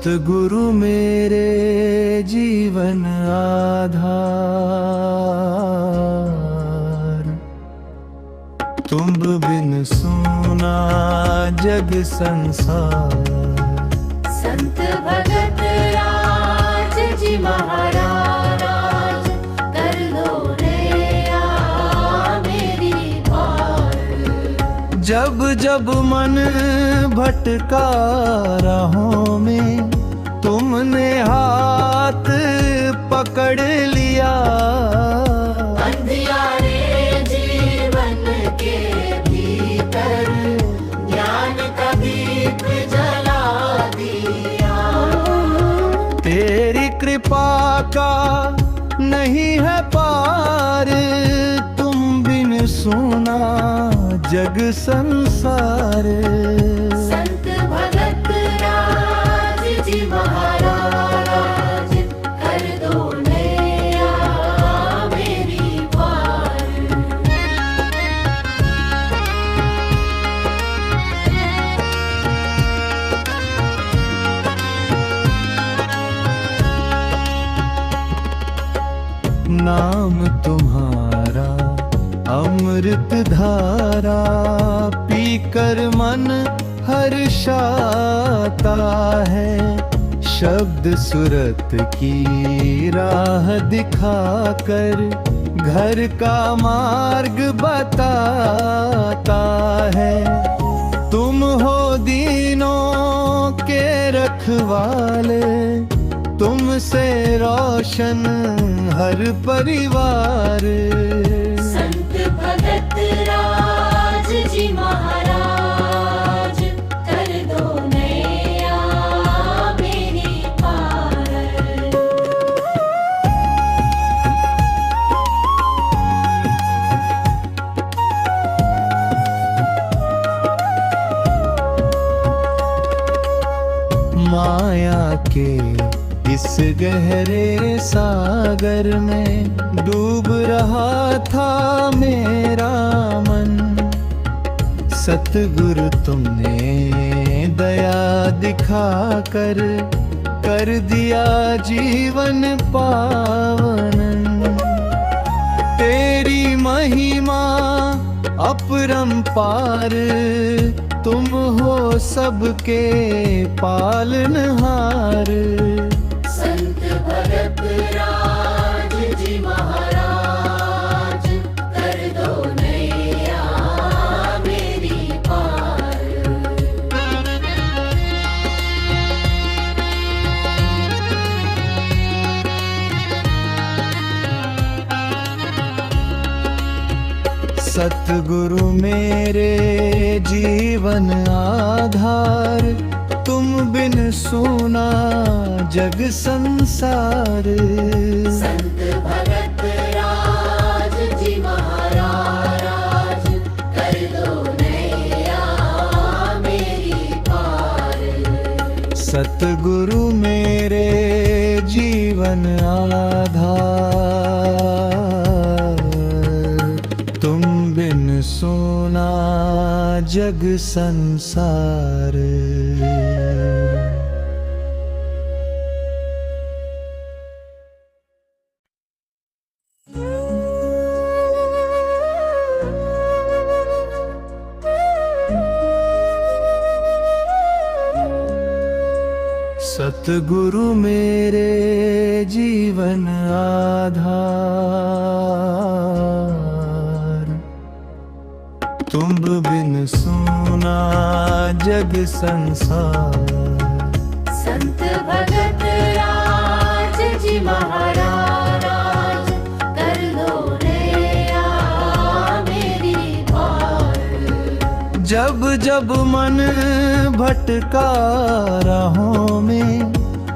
सतगुरु मेरे जीवन आधार, तुम बिन सूना जग संसार। संत भगत राज जी महाराज, कर लो नैया मेरी पार। जब जब मन भटका राहों में, तुमने हाथ पकड़ लिया। अंधियारे जीवन के भीतर ज्ञान का दीप जला दिया। तेरी कृपा का नहीं है पार, तुम बिन सुना जग संसार। संत भगत राज जी महाराज, कर दो नैया मेरी पार। नाम तुम्हारा अमृत धारा, पीकर मन हर्षाता है। शब्द सुरत की राह दिखाकर घर का मार्ग बताता है। तुम हो दीनों के रखवाले, तुमसे रोशन हर परिवार। संत भगत राज जी महाराज, कर दो नैया मेरी पार। माया के इस गहरे सागर में डूब रहा था मेरा मन। सतगुरु तुमने दया दिखाकर कर दिया जीवन पावन। तेरी महिमा अपरंपार, तुम हो सबके पालनहार। संत भगत राज जी महाराज, कर दो नैया मेरी पार। सतगुरु मेरे जीवन आधार, तुम बिन सूना जग संसार। संत भगत राज जी महाराज, कर दो नैया मेरी पार। सतगुरु मेरे जीवन आधार, तुम बिन सोना जग संसार। सतगुरु मेरे जीवन आधार, तुम बिन सूना जग संसार। संत भगत राज जी महाराज, कर लो नैया मेरी पार। जब जब मन भटका राहों में,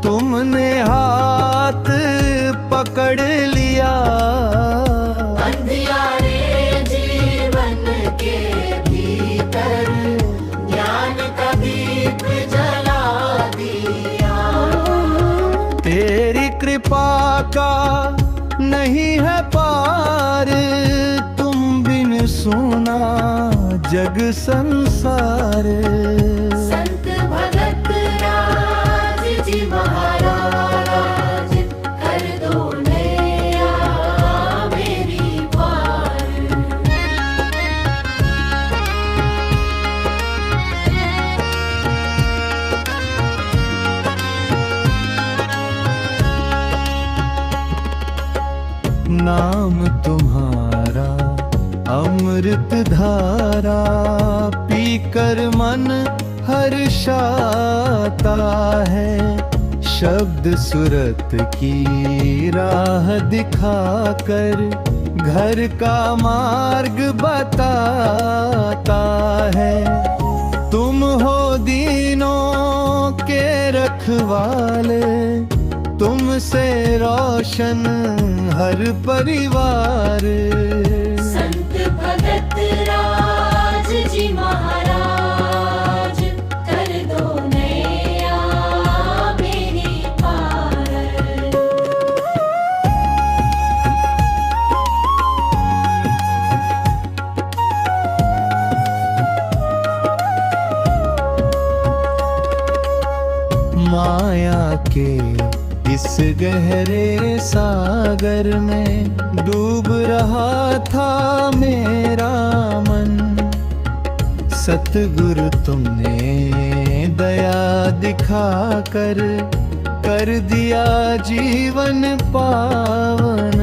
तुमने हाथ पकड़ लिया। अंधियारे जीवन के भीतर ज्ञान का दीप जला दिया। तेरी कृपा का नहीं है पार, तुम बिन सुना जग संसार। संत भगत राज जी महाराज कर दो नैया मेरी पार। नाम तुम्हारा अमृत धारा पीकर मन हर्षाता है। शब्द सुरत की राह दिखाकर घर का मार्ग बताता है। तुम हो दीनों के रखवाले, तुमसे रोशन हर परिवार। संत भगत राज जी महाराज कर दो नैया मेरी पार। माया के इस गहरे सागर में डूब रहा था मेरा मन। सतगुरु तुमने दया दिखाकर कर दिया जीवन पावन।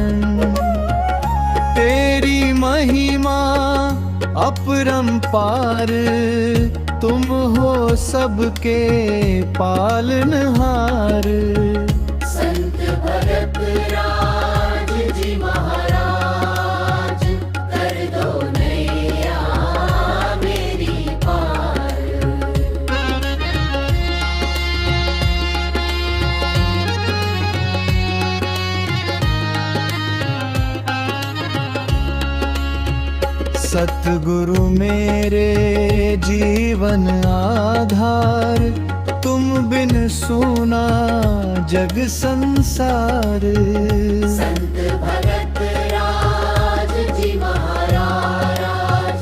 तेरी महिमा अपरंपार, तुम हो सबके पालनहार। संत भगत राज जी महाराज कर दो नैया मेरी पार। सतगुरु मेरे जीवन आधार, तुम बिन सूना जग संसार। संत भगत राज जी महाराज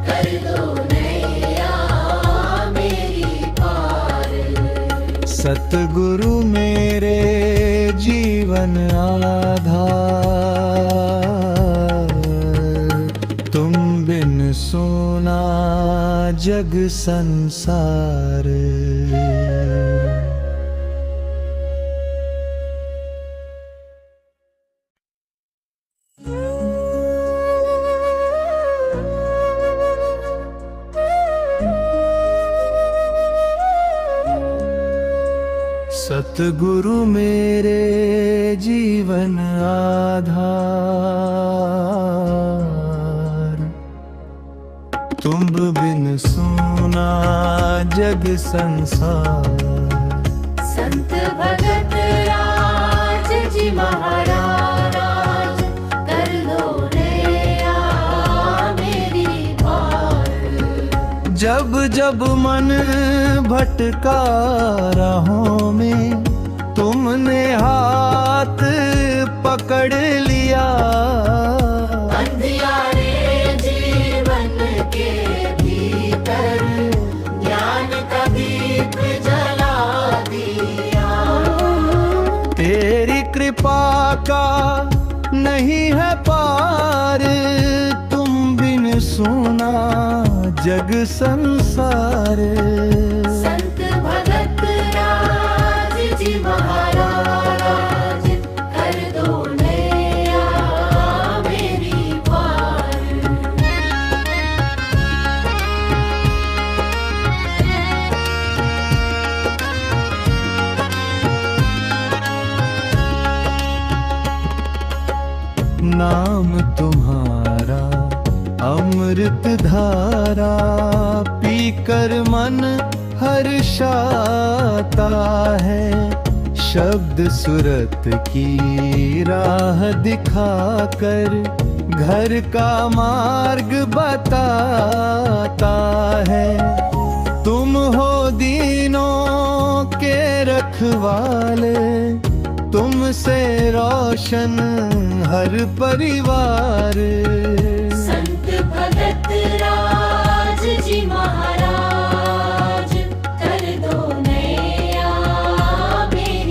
कर दो नैया मेरी पार। सतगुरु मेरे जीवन आधार, तुम बिन सूना जग संसार। सतगुरु मेरे जीवन आधार, तुम बिन सूना जग संसार। संत भगत राज जी महाराज कर दो नैया मेरी पार। जब जब मन भटका राहों में, तुमने हाथ पकड़ लिया। अंधियारे जीवन के भीतर ज्ञान का दीप जला दिया। तेरी कृपा का नहीं है पार, तुम बिन सूना जग संसार। संत भगत राज जी महाराज कर दो नैया मेरी पार। नाम तुम्हारा अमृत धारा पीकर मन हर्षाता है। शब्द सुरत की राह दिखाकर घर का मार्ग बताता है। तुम हो दीनों के रखवाले, तुमसे रोशन हर परिवार। संत भगत राज जी महाराज कर दो नैया मेरी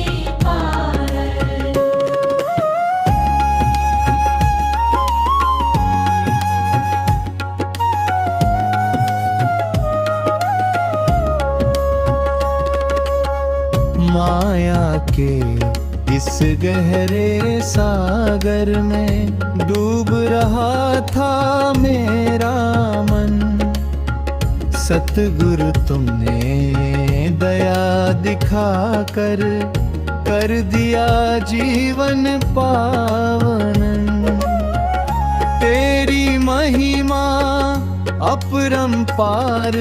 सागर में डूब रहा था मेरा मन। सतगुरु तुमने दया दिखाकर कर दिया जीवन पावन। तेरी महिमा अपरंपार,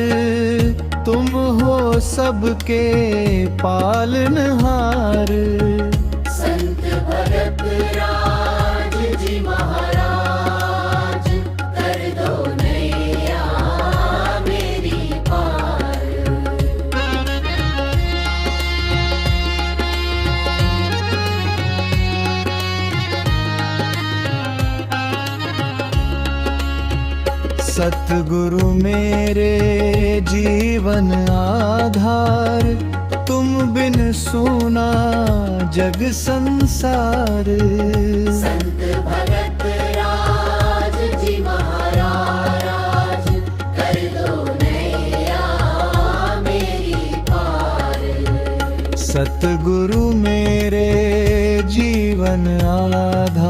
तुम हो सबके पालनहार। संत भगत राज जी महाराज, कर दो नैया मेरी पार। सतगुरु मेरे जीवन आधार, तुम बिन सूना जग संसार। संत भगत राज जी महाराज, कर दो नैया मेरी पार। सतगुरु मेरे जीवन आधार,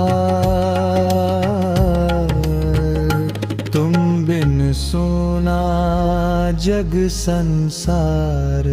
तुम बिन सोना जग संसार।